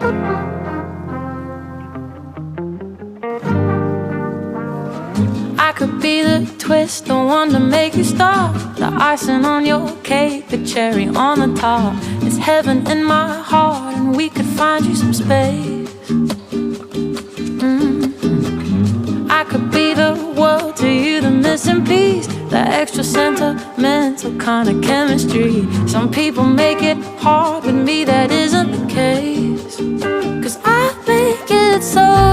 I could be the twist, the one to make you stop, the icing on your cake, the cherry on the top. It's heaven in my heart, and we could find you some space. I could be the world to you, the missing piece, the extra sentimental kind of chemistry. Some people make it hard, with me that isn't the case, 'cause I make it so